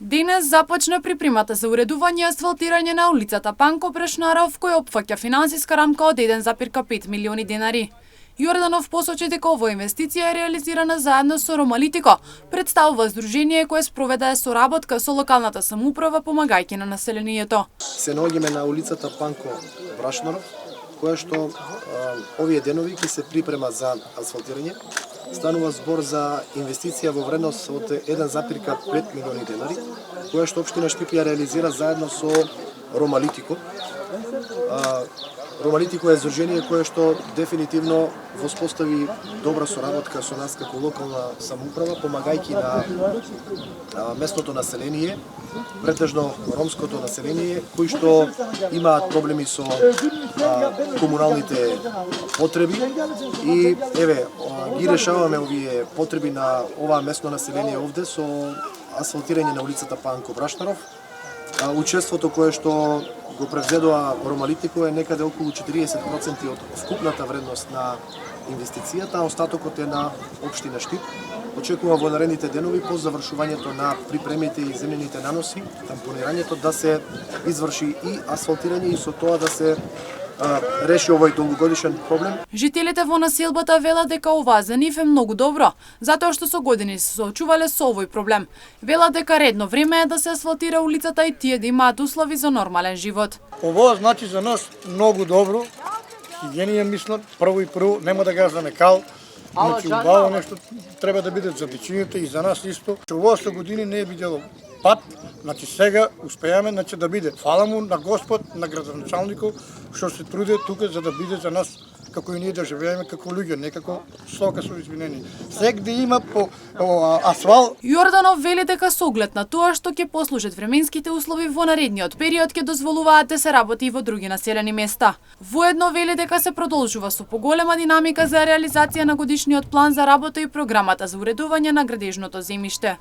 Денес започна припремата за уредување и асфалтирање на улицата Панко Прешнаров, кој опфаќа финансиска рамка од 1,5 милиони денари. Јорданов посочи дека оваа инвестиција е реализирана заедно со Ромалитико, представува здружение кое спроведе соработка со локалната самоуправа помагајќи на населението. Се наоѓаме на улицата Панко Прешнаров, која што овие денови ќе се припрема за асфалтирање. Станува збор за инвестиција во вредност од 1,5 милиони денари, која што општина Штип ја реализира заедно со Ромалитико. Ромалитико е здружение кое што дефинитивно воспостави добра соработка со нас како локална самоуправа, помагајќи на местното население, претежно ромското население, кои што имаат проблеми со комуналните потреби и ги решаваме овие потреби на оваа местно население овде со асфалтирање на улицата Панко Прешнаров. Учеството кое што го превзедува Ромалитико е некаде околу 40% од вкупната вредност на инвестицијата, а остатокот е на општина Штип. Очекува во наредните денови по завршувањето на припремите и земјените наноси, тампонирањето да се изврши и асфалтирање и со тоа да се реши овој долгогодишен проблем. Жителите во населбата велат дека ова за нив е многу добро, затоа што со години се соочувале со овој проблем. Велат дека редно време е да се асфалтира улицата и тие да имаат услови за нормален живот. Ова значи за нас многу добро. Хигиенија мислам, прво нема да газаме кал. Значи убаво нешто треба да биде за дечињата и за нас исто. Ова со години не е бидело пат, значи сега успеаме да биде. Фала му на Господ, на градоначалникот што се труди тука за да биде за нас како и ние да живееме како луѓе, не како стока со извинени. Сегде има по асфал. Јорданов вели дека со оглед на тоа што ќе послужат временските услови во наредниот период ќе дозволуваат да се работи и во други населени места. Воедно вели дека се продолжува со поголема динамика за реализација на годишниот план за работа и програмата за уредување на градежното земјиште.